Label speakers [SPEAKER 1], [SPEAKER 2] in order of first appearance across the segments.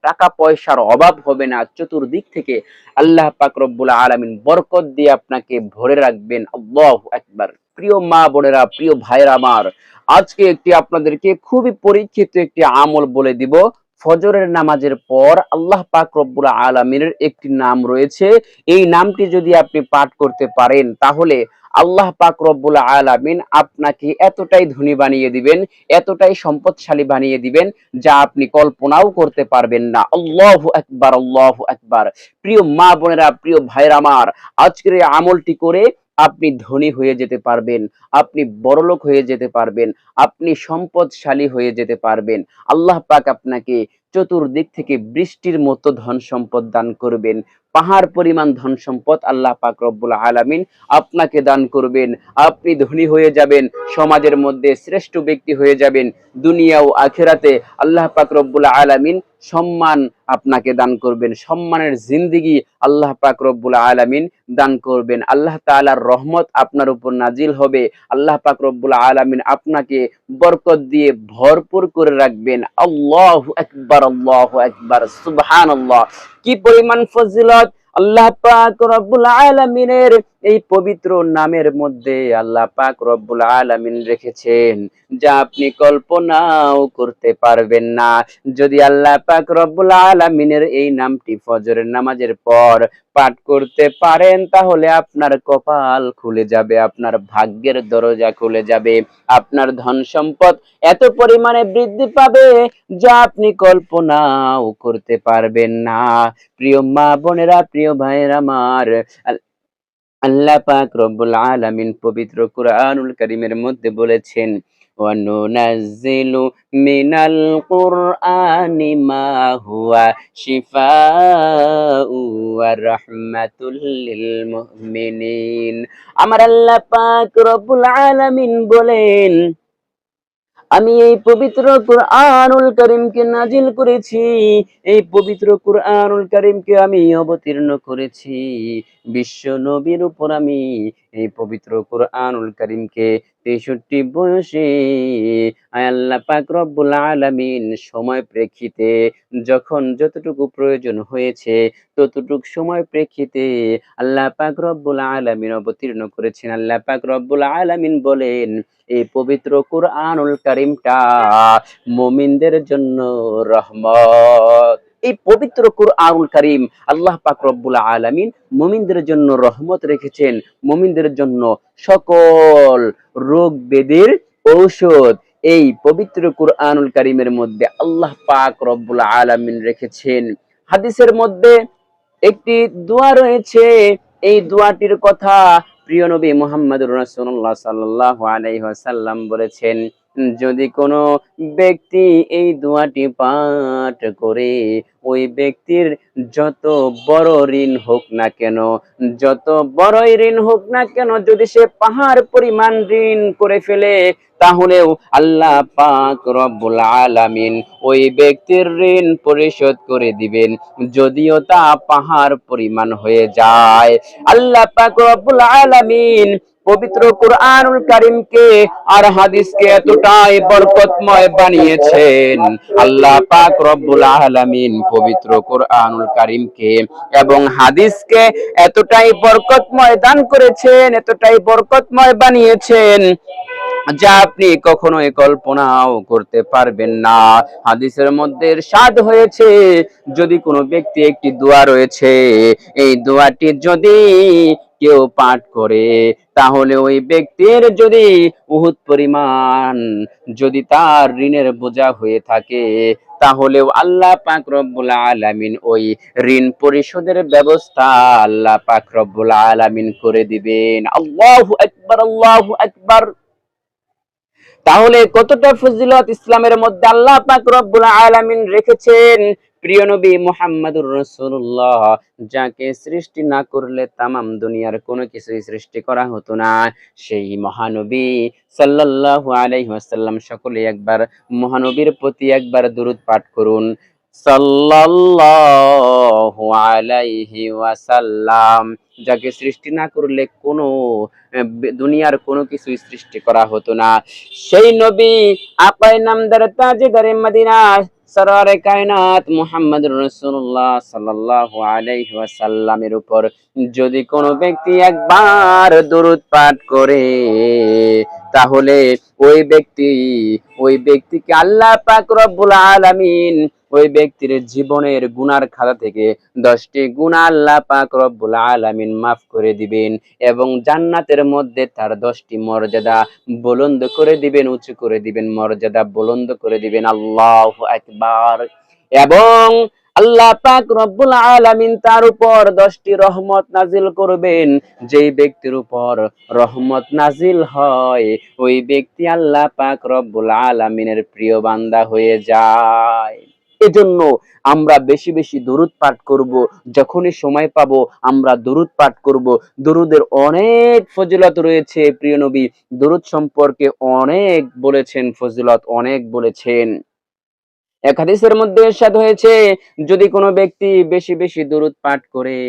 [SPEAKER 1] টাকা পয়সার অভাব হবে না, চতুর্দিক থেকে আল্লাহ পাক রব্বুল আলামিন বরকত দিয়ে আপনাকে ভরে রাখবেন। আল্লাহু আকবার। প্রিয় মা বোনেরা, প্রিয় ভাইরা আমার, আজকে একটি আপনাদেরকে খুবই পরীক্ষিত একটি আমল বলে দিব। ফজরের নামাজের পর আল্লাহ পাক রব্বুল আলামিনের একটি নাম রয়েছে, এই নামটি যদি আপনি পাঠ করতে পারেন তাহলে আল্লাহ পাক রব্বুল আলামিন আপনাকে এতটাই ধনী বানিয়ে দিবেন, এতটাই সম্পদশালী বানিয়ে দিবেন যা আপনি কল্পনাও করতে পারবেন না। আল্লাহু আকবার, আল্লাহু আকবার। প্রিয় মা বোনেরা, প্রিয় ভাইরা আমার, আজকের এই আমলটি করে আপনি ধনী হয়ে যেতে পারবেন, আপনি বড়লোক হয়ে যেতে পারবেন, আপনি সম্পদশালী হয়ে যেতে পারবেন। আল্লাহ পাক আপনাকে চতুর্দিক থেকে বৃষ্টির মতো ধন সম্পদ দান করবেন, পাহাড় পরিমাণ ধন সম্পদ আল্লাহ পাক রব্বুল আলামিন আপনাকে দান করবেন। আপনি ধনী হয়ে যাবেন, সমাজের মধ্যে শ্রেষ্ঠ ব্যক্তি হয়ে যাবেন, দুনিয়া ও আখিরাতে আল্লাহ পাক রব্বুল আলামিন সম্মান আপনাকে দান করবেন, সম্মানের জিন্দেগি আল্লাহ পাক রব্বুল আলামিন দান করবেন। আল্লাহ তাআলার রহমত আপনার উপর নাজিল হবে, আল্লাহ পাক রব্বুল আলামিন আপনাকে বরকত দিয়ে ভরপুর করে রাখবেন। আল্লাহু আকবার, আল্লাহু আকবার, সুবহানাল্লাহ। কি পরিমাণ ফজিলত আল্লাহ পাক রব্বুল আলামিনের এই পবিত্র নামের মধ্যে আল্লাহ পাক রব্বুল আলামিন রেখেছেন, যা আপনি কল্পনাও করতে পারবেন না। যদি আল্লাহ পাক রব্বুল আলামিনের এই নামটি ফজরের নামাজের পর পাঠ করতে পারেন তাহলে আপনার কপাল খুলে যাবে, আপনার ভাগ্যের দরজা খুলে যাবে, আপনার ধন সম্পদ এত পরিমাণে বৃদ্ধি পাবে যা আপনি কল্পনাও করতে পারবেন না। প্রিয় মা বোনেরা, প্রিয় ভাইয়েরা আমার, আল্লাহ পাক রব্বুল আলামিন পবিত্র কুরআনুল কারীমের মধ্যে বলেছেন, ওয়া নুনাজ্জিলু মিনাল কুরআনি মা হুয়া শিফাউ ওয়া রাহমাতুল লিল মুমিনিন। আমার আল্লাহ পাক রব্বুল আলামিন বলেন, আমি এই পবিত্র কুরআনুল কারীমকে নাজিল করেছি, এই পবিত্র কুরআনুল কারীমকে আমি অবতীর্ণ করেছি বিশ্ব নবীর উপর। আমি এই পবিত্র কুরআনুল কারীমকে ৬৩ বয়সে আল্লাহ পাক রব্বুল আলামিন সময় প্রেক্ষিতে যখন যতটুকু প্রয়োজন হয়েছে ততটুক সময় প্রেক্ষিতে আল্লাহ পাক রব্বুল আলামিন অবতীর্ণ করেছেন। আল্লাহ পাক রব্বুল আলামিন বলেন, এই পবিত্র কুরআনুল কারীমটা মুমিনদের জন্য রহমত। এই পবিত্র কুরআনুল কারীম আল্লাহ পাক রব্বুল আলামিন মুমিনদের জন্য রহমত রেখেছেন, মুমিনদের জন্য সকল রোগ ব্যাধির ঔষধ এই পবিত্র কুরআনুল কারীমের মধ্যে আল্লাহ পাক রব্বুল আলামিন রেখেছেন। হাদিসের মধ্যে একটি দোয়া রয়েছে, এই দোয়াটির কথা প্রিয় নবী মুহাম্মদুর রাসূলুল্লাহ সাল্লাল্লাহু আলাইহি ওয়াসাল্লাম বলেছেন, যদি কোনো ব্যক্তি এই দোয়াটি পাঠ করে ওই ব্যক্তির যত বড় ঋণ হোক না কেন, যত বড়ই ঋণ হোক না কেন, যদি সে পাহাড় পরিমাণ ঋণ করে ফেলে তাহলেও আল্লাহ পাক রব্বুল আলামিন ওই ব্যক্তির ঋণ পরিশোধ করে দিবেন, যদিও তা পাহাড় পরিমাণ হয়ে যায়। আল্লাহ পাক রব্বুল আলামিন পবিত্র কুরআনুল কারীমকে আর হাদিসকে এতটাই বরকতময় বানিয়েছেন, আল্লাহ পাক রব্বুল আলামিন পবিত্র কুরআনুল কারীমকে এবং হাদিসকে এতটাই বরকতময় দান করেছেন, এতটাই বরকতময় বানিয়েছেন যা আপনি কখনোই কল্পনাও করতে পারবেন না। হাদিসের মধ্যে ইরশাদ হয়েছে, যদি কোনো ব্যক্তি একটি দোয়া রয়েছে, এই দোয়াটি যদি কেউ পাঠ করে তাহলে ওই ব্যক্তির যদি উহুদ পরিমাণ যদি তার ঋণের বোঝা হয়ে থাকে তাহলেও আল্লাহ পাক রব্বুল আলামিন ওই ঋণ পরিশোধের ব্যবস্থা আল্লাহ পাক রব্বুল আলামিন করে দিবেন। আল্লাহু আকবার, আল্লাহু আকবার। তাহলে কতটা ফজিলত ইসলামের মধ্যে আল্লাহ পাক রব্বুল আলামিন রেখেছেন। প্রিয় নবী মুহাম্মদুর রাসূলুল্লাহ, যাকে সৃষ্টি না করলে তামাম দুনিয়ার কোনো কিছুই সৃষ্টি করা হতো না, সেই মহানবী সাল্লাল্লাহু আলাইহি ওয়াসাল্লাম, সকলে একবার মহানবীর প্রতি একবার দরুদ পাঠ করুন, সাল্লাল্লাহু আলাইহি ওয়াসাল্লাম। যাকে সৃষ্টি না করলে কোনো দুনিয়ার কোনো কিছুই সৃষ্টি করা হতো না, সেই নবী আকায়ে নামদার তাজদারে মদিনা সরওয়ারে কায়নাত মুহাম্মদুর রাসূলুল্লাহ সাল্লাল্লাহু আলাইহি ওয়াসাল্লামের উপর যদি কোনো ব্যক্তি একবার দরুদ পাঠ করে, তাহলে ওই ব্যক্তি ওই ব্যক্তিকে আল্লাহ পাক রব্বুল আলামিন ওই ব্যক্তির জীবনের গুনার খাতা থেকে 10টি গুনাহ আল্লাহ পাক রব্বুল আলামিন মাফ করে দিবেন এবং জান্নাতের মধ্যে তার 10টি মর্যাদা বুলন্দ করে দিবেন, উঁচু করে দিবেন, মর্যাদা বুলন্দ করে দিবেন। আল্লাহু আকবার। এবং আল্লাহ পাক রব্বুল আলামিন তার উপর 10টি রহমত নাজিল করবেন। যেই ব্যক্তির উপর রহমত নাজিল হয়, ওই ব্যক্তি আল্লাহ পাক রব্বুল আলামিনের প্রিয় বান্দা হয়ে যায়। এজন্য আমরা বেশি বেশি দরুদ পাঠ করব। যখনই সময় পাবো আমরা দরুদ পাঠ করব। দরুদের অনেক ফজিলত রয়েছে। প্রিয় নবী দরুদ সম্পর্কে অনেক বলেছেন, ফজিলত অনেক বলেছেন। এক হাদিসের মধ্যে ইরশাদ হয়েছে, যদি কোনো ব্যক্তি বেশি বেশি দরুদ পাঠ করে,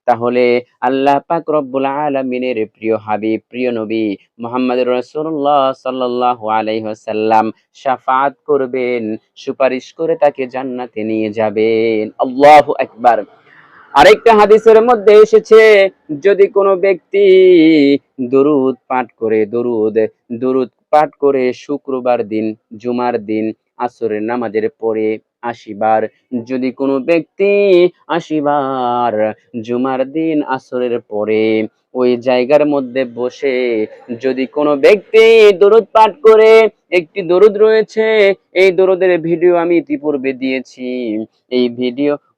[SPEAKER 1] তাহলে আল্লাহ পাক রব্বুল আলামিনের প্রিয় হাবিব, প্রিয় নবী মুহাম্মদুর রাসূলুল্লাহ সাল্লাল্লাহু আলাইহি ওয়াসাল্লাম শাফাআত করবেন, সুপারিশ করে তাকে জান্নাতে নিয়ে যাবেন। আল্লাহু আকবার। আরেকটা হাদিসের মধ্যে এসেছে, যদি কোনো ব্যক্তি দরুদ পাঠ করে, দরুদ পাঠ করে শুক্রবার দিন, জুমার দিন আসরের নামাজের পরে ৮০ বার, যদি কোনো ব্যক্তি ৮০ বার জুমার দিন আসরের পরে ওই জায়গার মধ্যে বসে যদি কোনো ব্যক্তি দরুদ পাঠ করে, একটি দরুদ রয়েছে, এই দরুদের ভিডিও আমি ইতিপূর্বে দিয়েছি, এই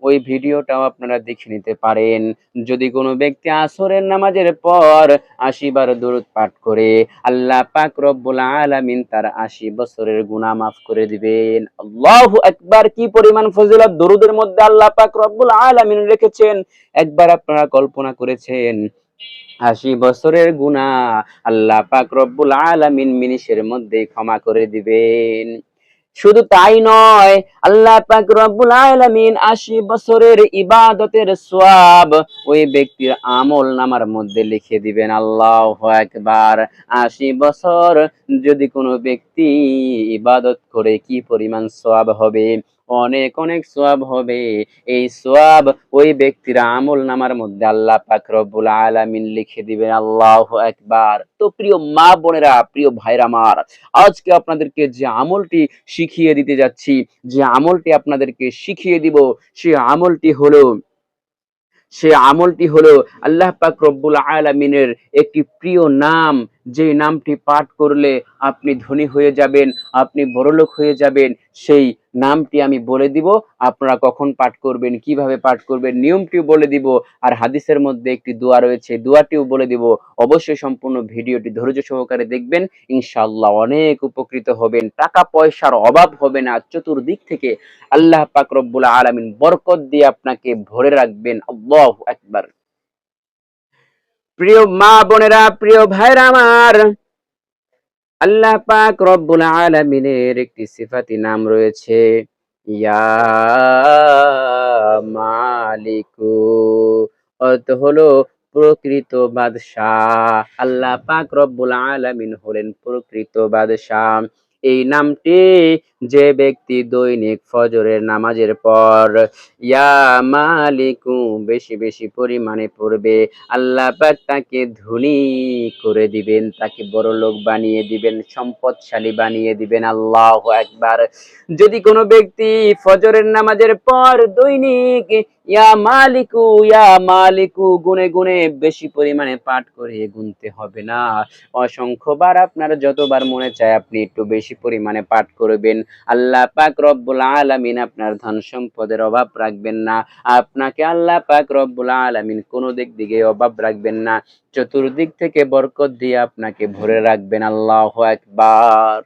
[SPEAKER 1] ওই ভিডিওটাও আপনারা দেখে নিতে পারেন। যদি কোনো ব্যক্তি আসরের নামাজের পর ৮০ বার দরুদ পাঠ করে, আল্লাহ পাক রব্বুল আলামিন তার ৮০ বছরের গুনাহ মাফ করে দিবেন। আল্লাহু আকবার। কি পরিমাণ ফজিলত দরুদের মধ্যে আল্লাহ পাক রব্বুল আলামিন রেখেছেন, একবার আপনারা কল্পনা করেছেন? ৮০ বছরের গুনাহ আল্লাহ পাক রব্বুল আলামিন মিনিটের মধ্যেই ক্ষমা করে দিবেন। শুধু তাই নয়, আল্লাহ পাক রব্বুল আলামিন ৮০ বছরের ইবাদতের সওয়াব ওই ব্যক্তির আমল নামার মধ্যে লিখে দিবেন। আল্লাহু আকবার। ৮০ বছর যদি কোনো ব্যক্তি ইবাদত করে কি পরিমাণ সওয়াব হবে, অনেক অনেক সওয়াব হবে। এই সওয়াব ওই ব্যক্তির আমল নামার মধ্যে আল্লাহ পাক রব্বুল আলামিন লিখে দিবেন। আল্লাহু আকবার। তো প্রিয় মা বোনেরা, প্রিয় ভাইরা আমার, আজকে আপনাদেরকে যে আমলটি শিখিয়ে দিতে যাচ্ছি, যে আমলটি আপনাদেরকে শিখিয়ে দিব, সে আমলটি হলো আল্লাহ পাক রব্বুল আলামিনের একটি প্রিয় নাম, যে নামটি পাঠ করলে আপনি ধনী হয়ে যাবেন, আপনি বড়লোক হয়ে যাবেন। সেই নামটি আমি বলে দিব, আপনারা কখন পাঠ করবেন, কিভাবে পাঠ করবেন, নিয়মটিও বলে দিব, আর হাদিসের মধ্যে একটি দোয়া রয়েছে, দোয়াটিও বলে দিব। অবশ্যই সম্পূর্ণ ভিডিওটি ধৈর্য সহকারে দেখবেন, ইনশাআল্লাহ অনেক উপকৃত হবেন। টাকা পয়সার অভাব হবে না, চতুর্দিক থেকে আল্লাহ পাক রব্বুল আলামিন বরকত দিয়ে আপনাকে ভরে রাখবেন। আল্লাহু আকবার। প্রিয় মা বোনেরা, প্রিয় ভাইরা আমার, আল্লাহ পাক রব্বুল আলামিনের একটি সিফাতি নাম রয়েছে, ইয়া মালিকু, অর্থ হলো প্রকৃত বাদশাহ। আল্লাহ পাক রব্বুল আলামিন হলেন প্রকৃত বাদশাহ। এই নামটি যে ব্যক্তি দৈনিক ফজরের নামাজের পর ইয়া মালিকু বেশি বেশি পরিমাণে পড়বে, আল্লাহ পাক তাকে ধনী করে দিবেন, তাকে বড়লোক বানিয়ে দিবেন, সম্পদশালী বানিয়ে দিবেন। আল্লাহু আকবার। যদি কোনো ব্যক্তি ফজরের নামাজের পর দৈনিক ইয়া মালিকু গুনে গুনে বেশি পরিমাণে পাঠ করে, গুনতে হবে না, অসংখ্যবার আপনার যতবার মনে চায় আপনি একটু বেশি পরিমাণে পাঠ করবেন। আল্লাহ পাক রব্বুল আলামিন আপনার ধন সম্পদের অভাব রাখবেন না, আপনাকে আল্লাহ পাক রব্বুল আলামিন কোনো দিক থেকে অভাব রাখবেন না, চতুর্দিক থেকে বরকত দিয়ে আপনাকে ভরে রাখবেন। আল্লাহু আকবার।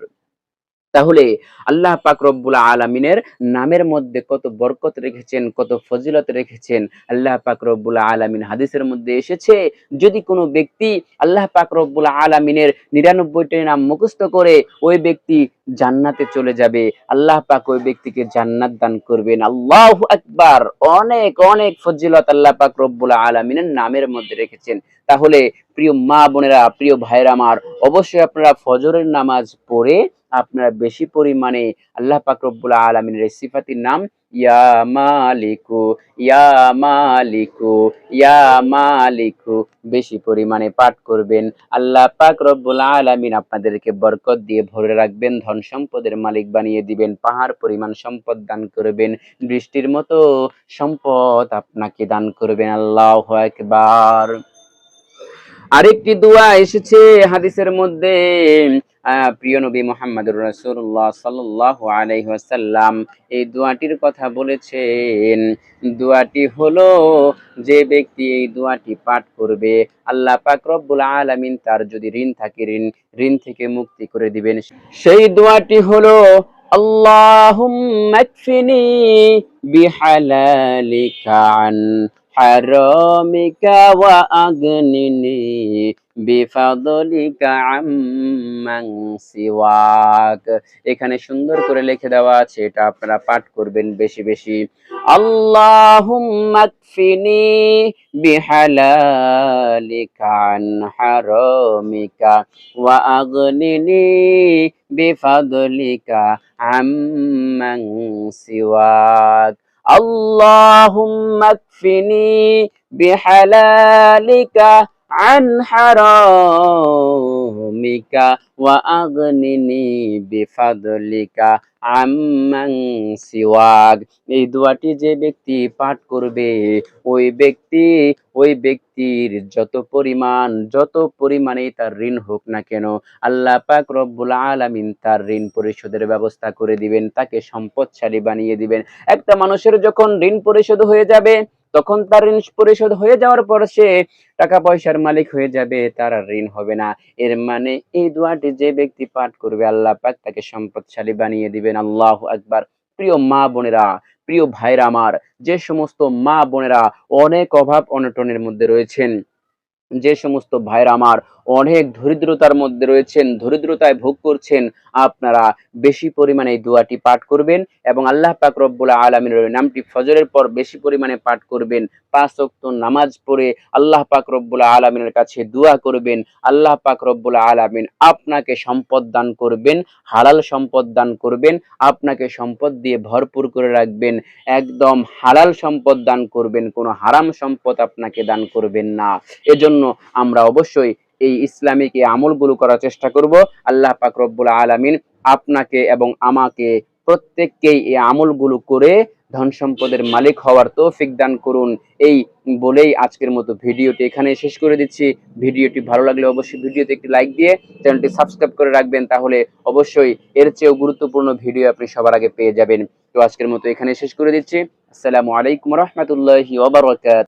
[SPEAKER 1] তাহলে আল্লাহ পাক রব্বুল আলামিনের নামের মধ্যে কত বরকত রেখেছেন, কত ফজিলত রেখেছেন। আল্লাহ পাক রব্বুল আলামিন হাদিসের মধ্যে এসেছে, যদি কোনো ব্যক্তি আল্লাহ পাক রব্বুল আলামিনের ৯৯টি নাম মুখস্থ করে, ওই ব্যক্তি জান্নাতে চলে যাবে, আল্লাহ পাক ওই ব্যক্তিকে জান্নাত দান করবেন। আল্লাহু আকবার। অনেক অনেক ফজিলত আল্লাহ পাক রব্বুল আলামিনের নামের মধ্যে রেখেছেন। তাহলে প্রিয় মা বোনেরা, প্রিয় ভাইরা আমার, অবশ্যই আপনারা ফজরের নামাজ পড়ে আপনারা বেশি পরিমাণে আল্লাহ পাক রব্বুল আলামিনের এই সিফাতির নাম ইয়া মালিকু, ইয়া মালিকু, ইয়া মালিকু বেশি পরিমাণে পাঠ করবেন। আল্লাহ পাক রব্বুল আলামিন আপনাদেরকে বরকত দিয়ে ভরে রাখবেন, ধন সম্পদের মালিক বানিয়ে দিবেন, পাহাড় পরিমাণ সম্পদ দান করবেন, বৃষ্টির মতো সম্পদ আপনাকে দান করবেন। আল্লাহু আকবার। আরেকটি দোয়া এসেছে হাদিসের মধ্যে, প্রিয় নবী মুহাম্মদুর রাসূলুল্লাহ সাল্লাল্লাহু আলাইহি ওয়াসাল্লাম এই দোয়াটির কথা বলেছেন। দোয়াটি হলো, যে ব্যক্তি এই দোয়াটি পাঠ করবে আল্লাহ পাক রব্বুল আলামিন তার যদি ঋণ থাকে ঋণ থেকে মুক্তি করে দিবেন। সেই দোয়াটি হলো আল্লাহুম্মা কফিনি বিহালালিকা আন হারামিকা ওয়া আগনিনি বিফাদলিকা আম্মান সিওয়াক। এখানে সুন্দর করে লিখে দেওয়া আছে, এটা আপনারা পাঠ করবেন বেশি বেশি। আল্লাহুম্মা কফিনি বিহালালিকা আন হারামিকা ওয়া আগনিনি বিফাদলিকা আম্মান সিওয়াক। আল্লাহুম্মা কফিনি বিহালালিকা আন হারামিকা ওয়া আগনিনি বিফাদলিকা আম্মান সিওয়াক। এই দোয়াটি যে ব্যক্তি পাঠ করবে ওই ব্যক্তির যত পরিমাণে তার ঋণ হোক না কেন, আল্লাহ পাক রব্বুল আলামিন তার ঋণ পরিশোধের ব্যবস্থা করে দিবেন, তাকে সম্পদশালী বানিয়ে দিবেন। একটা মানুষের যখন ঋণ পরিশোধ হয়ে যাবে, তখন তার ঋণ পরিশোধ হয়ে যাওয়ার পর সে টাকা পয়সার মালিক হয়ে যাবে, তার আর ঋণ হবে না। এর মানে এই দোয়াটি যে ব্যক্তি পাঠ করবে আল্লাহ পাক তাকে সম্পদশালী বানিয়ে দিবেন। আল্লাহু আকবার। প্রিয় মা বোনেরা, প্রিয় ভাইরা আমার, যে সমস্ত মা বোনেরা অনেক অভাব অনটনের মধ্যে রয়েছেন, যে সমস্ত ভাইরা আমার অনেক দরিদ্রতার মধ্যে রয়েছেন, দরিদ্রতায় ভোগ করছেন, আপনারা বেশি পরিমাণে এই দোয়াটি পাঠ করবেন এবং আল্লাহ পাক রব্বুল আলামিনের নামটি ফজরের পর বেশি পরিমাণে পাঠ করবেন। 5 ওয়াক্ত নামাজ পড়ে আল্লাহ পাক রব্বুল আলামিনের কাছে দোয়া করবেন। আল্লাহ পাক রব্বুল আলামিন আপনাকে সম্পদ দান করবেন, হালাল সম্পদ দান করবেন, আপনাকে সম্পদ দিয়ে ভরপুর করে রাখবেন। একদম হালাল সম্পদ দান করবেন, কোনো হারাম সম্পদ আপনাকে দান করবেন না। এজন্য আমরা অবশ্যই এই ইসলামিক এই আমলগুলো করার চেষ্টা করব। আল্লাহ পাক রব্বুল আলামিন আপনাকে এবং আমাকে প্রত্যেককেই এই আমলগুলো করে ধন সম্পদের মালিক হওয়ার তৌফিক দান করুন। এই বলেই আজকের মতো ভিডিওটি এখানে শেষ করে দিচ্ছি। ভিডিওটি ভালো লাগলে অবশ্যই ভিডিওতে একটি লাইক দিয়ে চ্যানেলটি সাবস্ক্রাইব করে রাখবেন, তাহলে অবশ্যই এর চেয়েও গুরুত্বপূর্ণ ভিডিও আপনি সবার আগে পেয়ে যাবেন। তো আজকের মতো এখানে শেষ করে দিচ্ছি। আসসালামু আলাইকুম ওয়া রাহমাতুল্লাহি ওয়া বারাকাতুহু।